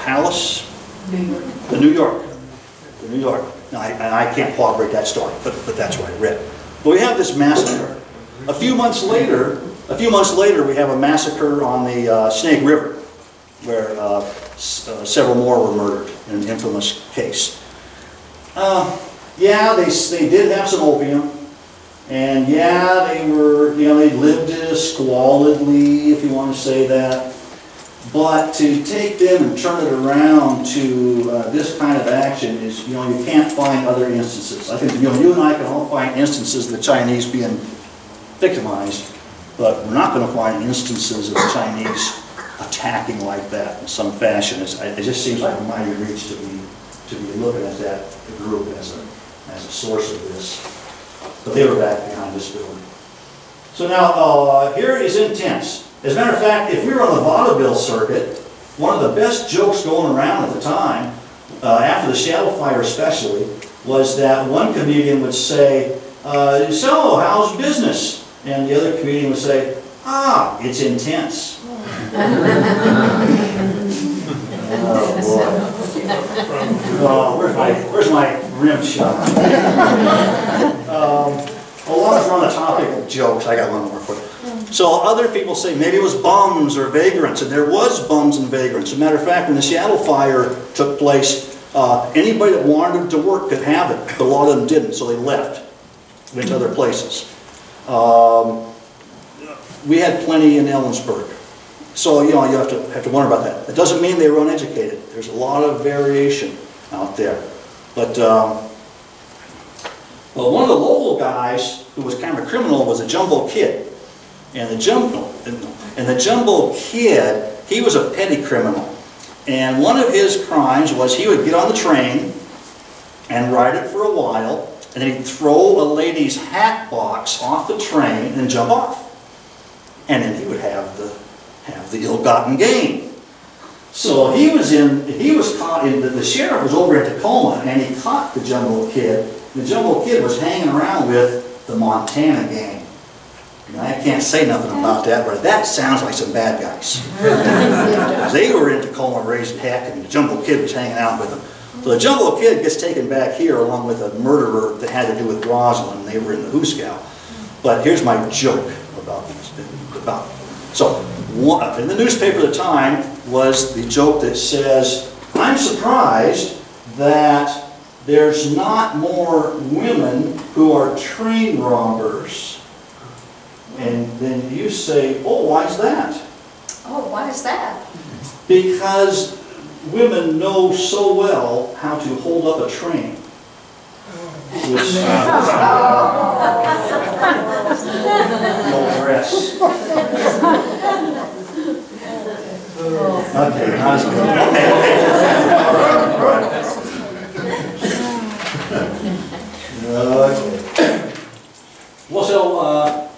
Palace? The New York. The New York. Now, I can't corroborate that story, but that's what I read. But we have this massacre. A few months later, we have a massacre on the Snake River, where several more were murdered in an infamous case. Yeah, they did have some opium, and yeah, they were, they lived squalidly, if you want to say that. But to take them and turn it around to this kind of action is, you can't find other instances. I think, you and I can all find instances of the Chinese being victimized, but we're not going to find instances of the Chinese attacking like that in some fashion. It just seems like a mighty reach to be looking at that group as a source of this. But they were back behind this building. So now, here is intense. As a matter of fact, if we were on the vaudeville circuit, one of the best jokes going around at the time, after the shadow fire especially, was that one comedian would say, so, how's business? And the other comedian would say, ah, it's intense. Oh, boy. Oh, where's my rim shot? As long as we're on the topic of jokes, I got one more for you. So other people say maybe it was bums or vagrants, and there was bums and vagrants. As a matter of fact, when the Seattle fire took place, anybody that wanted to work could have it, but a lot of them didn't, so they left, went to other places. We had plenty in Ellensburg. So, you have to wonder about that. It doesn't mean they were uneducated. There's a lot of variation out there. But, well, one of the local guys who was kind of a criminal was a Jumbo Kid. And the Jumbo Kid, he was a petty criminal. And one of his crimes was he would get on the train and ride it for a while, and then he'd throw a lady's hat box off the train and jump off. And then he would have the ill-gotten gain. So he was caught in, the sheriff was over in Tacoma, and he caught the Jumbo Kid. The Jumbo Kid was hanging around with the Montana gang. And I can't say nothing about that, but that sounds like some bad guys. They were in Tacoma raising heck, and the Jumbo Kid was hanging out with them. So the Jumbo Kid gets taken back here along with a murderer that had to do with Roslyn. They were in the Hooskow. But here's my joke about this. So, in the newspaper at the time was the joke that says, I'm surprised that there's not more women who are train robbers. And then you say, oh, why is that? Oh, why is that? Because women know so well how to hold up a train. Which, no dress. Okay, not as good. Okay. Well,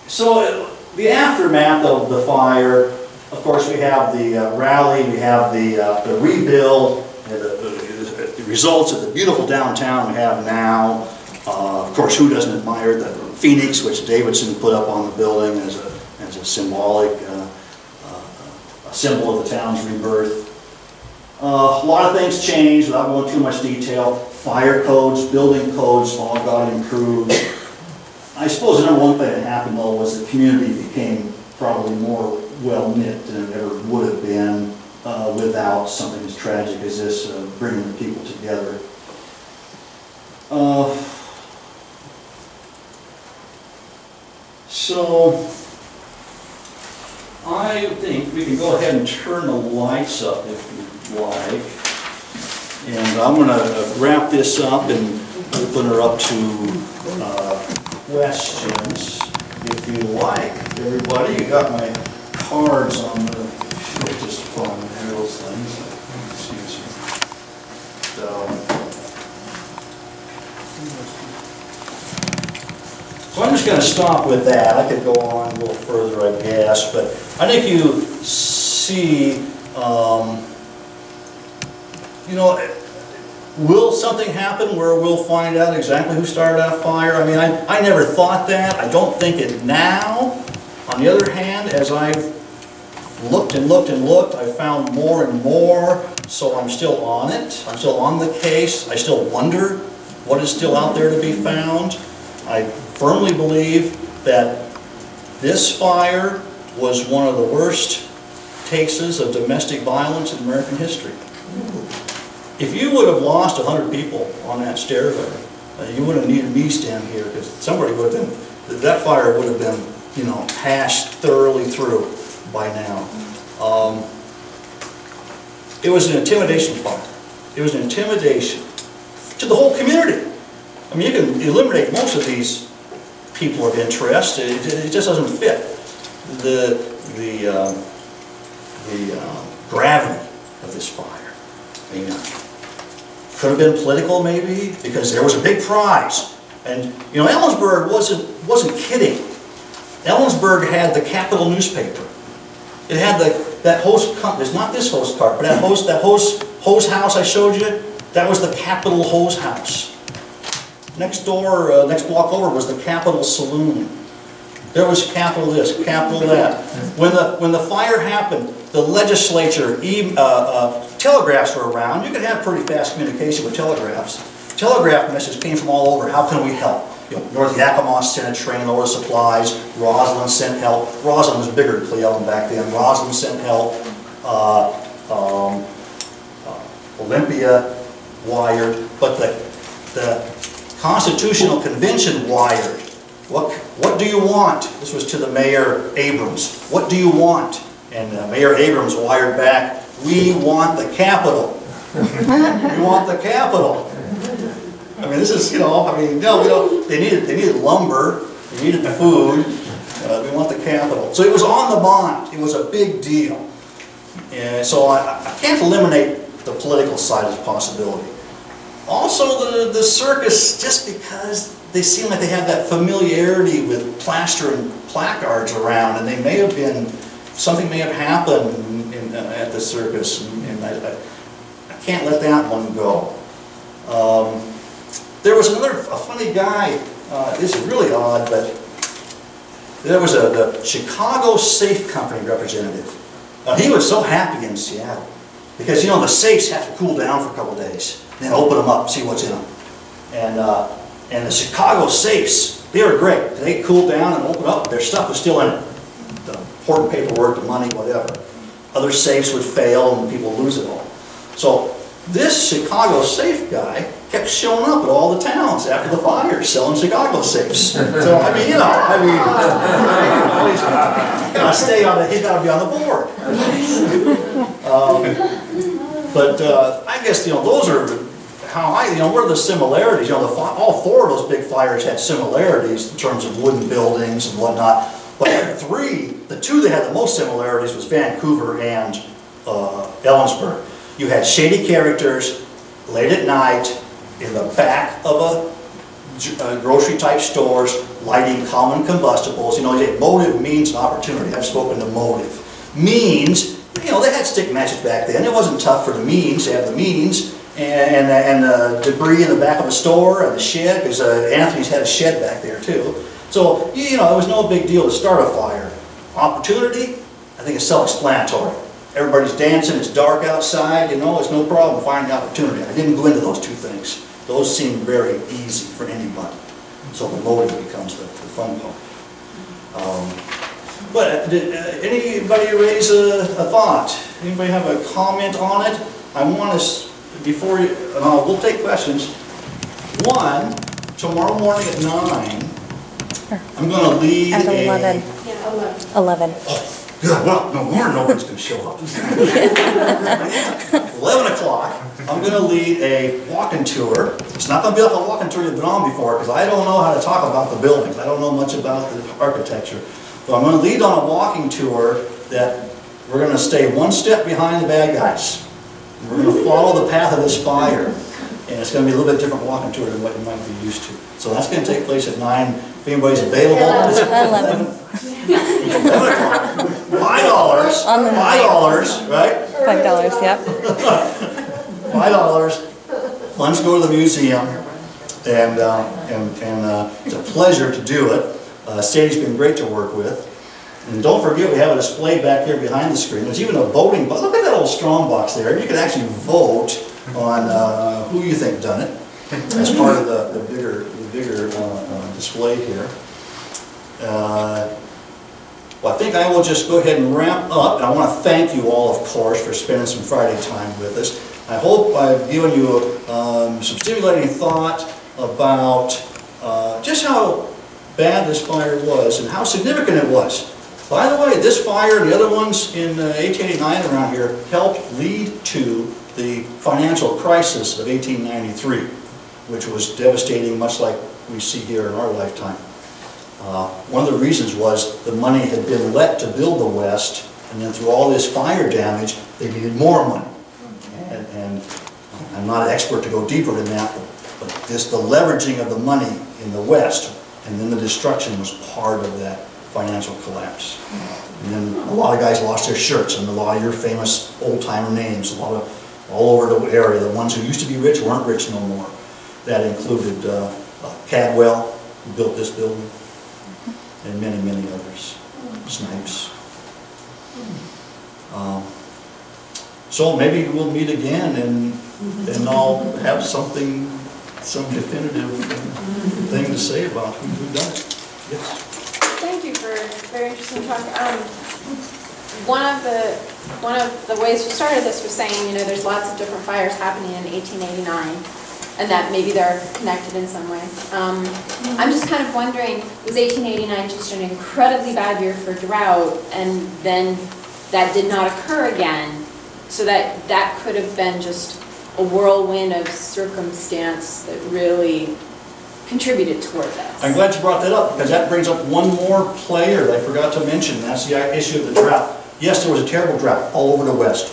so the aftermath of the fire, of course, we have the rally, we have the rebuild, the results of the beautiful downtown we have now. Of course, who doesn't admire the Phoenix, which Davidson put up on the building as a symbolic a symbol of the town's rebirth. A lot of things changed without going too much detail. Fire codes, building codes all got improved. I suppose the number one thing that happened, though, was the community became probably more well-knit than it ever would have been without something as tragic as this bringing the people together. So, I think we can go ahead and turn the lights up if you'd like. And I'm going to wrap this up and open her up to questions, if you like. Everybody, you got my cards on the just phone and those things. Excuse me. So I'm just going to stop with that. I could go on a little further, I guess, but I think you see, you know, will something happen where we'll find out exactly who started that fire? I mean, I never thought that. I don't think it now. On the other hand, as I've looked and looked and looked. I found more and more, so I'm still on it. I'm still on the case. I still wonder what is still out there to be found. I firmly believe that this fire was one of the worst cases of domestic violence in American history. If you would have lost 100 people on that stairway, you wouldn't have needed me stand here, because somebody would have been, that fire would have been, you know, hashed thoroughly through by now. It was an intimidation fire. It was an intimidation to the whole community. I mean, you can eliminate most of these people of interest. It just doesn't fit the gravity of this fire. I mean, could have been political maybe, because there was a big prize. And you know, Ellensburg wasn't kidding. Ellensburg had the Capital newspaper. It had that hose company. It's not this hose cart, but that hose house I showed you. That was the Capital hose house. Next door, next block over was the Capital Saloon. There was Capital this, Capital that. When the fire happened, the legislature, telegraphs were around. You could have pretty fast communication with telegraphs. Telegraph messages came from all over. How can we help? You know, North Yakima sent a train load of supplies. Roslyn sent help. Roslyn was bigger than Cleveland back then. Roslyn sent help. Olympia wired, but the Constitutional Convention wired. What do you want? This was to the Mayor Abrams. What do you want? And Mayor Abrams wired back, we want the Capitol. We want the Capitol. I mean, this is, you know, I mean, no, they needed lumber, they needed food, we want the Capitol. So it was on the bond. It was a big deal. And so I can't eliminate the political side as a possibility. Also the circus, just because they seem like they have that familiarity with plaster and placards around, and they may have been, something may have happened at the circus, and I can't let that one go. There was a funny guy, this is really odd, but there was the Chicago Safe Company representative. He was so happy in Seattle, because you know the safes have to cool down for a couple of days, then open them up, see what's in them. And the Chicago safes, they were great. They cooled down and opened up, their stuff was still in it. The important paperwork, the money, whatever. Other safes would fail and people lose it all. So this Chicago safe guy kept showing up at all the towns after the fire, selling Chicago safes. So I mean, he's got to stay on it. He's got to be on the board. I guess those are how what are the similarities? All four of those big fires had similarities in terms of wooden buildings and whatnot. But the two that had the most similarities was Vancouver and Ellensburg. You had shady characters late at night in the back of a grocery type stores lighting common combustibles. Motive, means, and opportunity. I've spoken to motive. Means, they had stick matches back then. It wasn't tough for the means to have the means. And the debris in the back of a store and the shed, because Anthony's had a shed back there too. So, it was no big deal to start a fire. Opportunity, I think it's self-explanatory. Everybody's dancing, it's dark outside, it's no problem finding the opportunity. I didn't go into those two things. Those seem very easy for anybody. So the motive becomes the fun part. But did anybody raise a thought? Anybody have a comment on it? I want to, we'll take questions. One, tomorrow morning at 9, I'm going to lead at 11. Yeah, 11. Oh, good. Well, no more, nobody's going to show up. 11 o'clock, I'm going to lead a walking tour. It's not going to be like a walking tour you've been on before, because I don't know how to talk about the buildings. I don't know much about the architecture. But I'm going to lead on a walking tour that we're going to stay one step behind the bad guys. We're going to follow the path of this fire. And it's going to be a little bit different walking tour than what you might be used to. So that's going to take place at 9. If anybody's available, 11. 11 o'clock. $5. $5, right? $5, yep. $5. Let's go to the museum. And it's a pleasure to do it. Sadie's been great to work with. And don't forget, we have a display back here behind the screen. There's even a voting box. Look at that old strong box there. You can actually vote on who you think done it as part of the bigger display here. Well, I think I will just go ahead and wrap up. And I want to thank you all, of course, for spending some Friday time with us. I hope I've given you some stimulating thought about just how bad this fire was and how significant it was. By the way, this fire and the other ones in 1889 around here helped lead to the financial crisis of 1893, which was devastating, much like we see here in our lifetime. One of the reasons was the money had been let to build the West, and then through all this fire damage, they needed more money. And I'm not an expert to go deeper in that, but the leveraging of the money in the West, and then the destruction was part of that financial collapse. And then a lot of guys lost their shirts, and a lot of your famous old-timer names, all over the area. The ones who used to be rich weren't rich no more. That included Cadwell, who built this building, and many, many others. Snipes. So maybe we'll meet again, and I'll have some definitive thing to say about who done it. Yes. Thank you for a very interesting talk. One of the ways you started this was saying, you know, there's lots of different fires happening in 1889, and that maybe they're connected in some way. I'm just kind of wondering, was 1889 just an incredibly bad year for drought, and then that did not occur again, so that could have been just a whirlwind of circumstance that really contributed toward this? I'm glad you brought that up, because that brings up one more player that I forgot to mention. That's the issue of the drought. Yes, there was a terrible drought all over the West.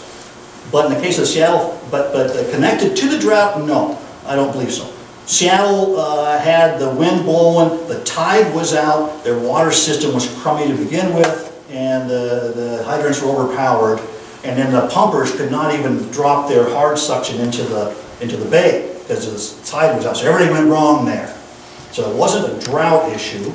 But in the case of Seattle, but connected to the drought, no, I don't believe so. Seattle had the wind blowing, the tide was out, their water system was crummy to begin with, and the hydrants were overpowered, and then the pumpers could not even drop their hard suction into the bay because the tide was out. So everything went wrong there. So it wasn't a drought issue.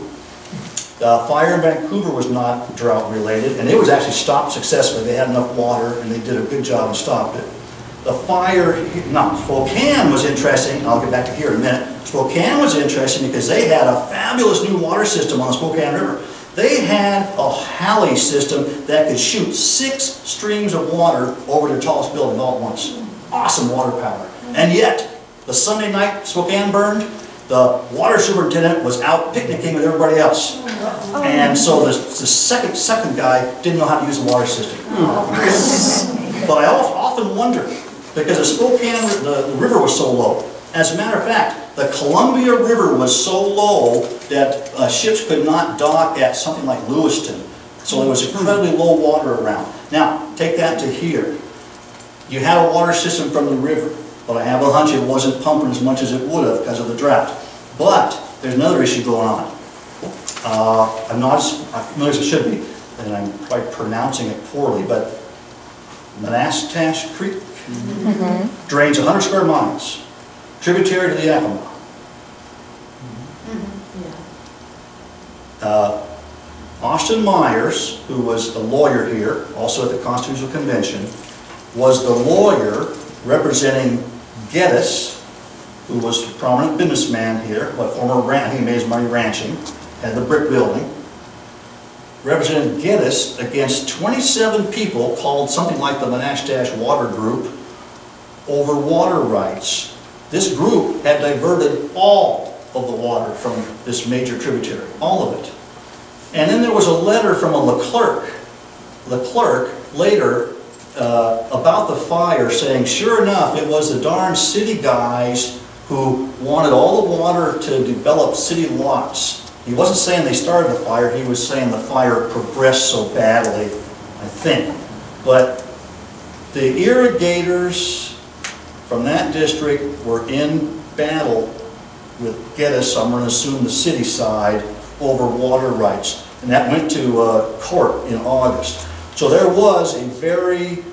The fire in Vancouver was not drought related, and it was actually stopped successfully. They had enough water, and they did a good job and stopped it. The fire, Spokane was interesting, and I'll get back to here in a minute. Spokane was interesting because they had a fabulous new water system on the Spokane River. They had a Halley system that could shoot 6 streams of water over their tallest building all at once. Awesome water power. And yet, the Sunday night Spokane burned, the water superintendent was out picnicking with everybody else. And so the second guy didn't know how to use the water system. But I often wonder, because the Spokane, the river was so low. As a matter of fact, the Columbia River was so low that ships could not dock at something like Lewiston. So there was incredibly low water around. Now, take that to here. You had a water system from the river, but I have a hunch it wasn't pumping as much as it would have because of the drought. But there's another issue going on. I'm not as familiar as it should be, and I'm probably pronouncing it poorly, but Manastash Creek drains 100 square miles, tributary to the Yakima. Austin Myers, who was a lawyer here, also at the Constitutional Convention, was the lawyer representing Geddes, who was a prominent businessman here, he made his money ranching, had the brick building, represented Geddes against 27 people called something like the Manastash Water Group over water rights. This group had diverted all of the water from this major tributary, all of it. And then there was a letter from a Leclerc later about the fire saying, sure enough, it was the darn city guys who wanted all the water to develop city lots. He wasn't saying they started the fire, he was saying the fire progressed so badly, I think. But the irrigators from that district were in battle with Geddes, I'm going to assume the city side, over water rights. And that went to court in August. So there was a very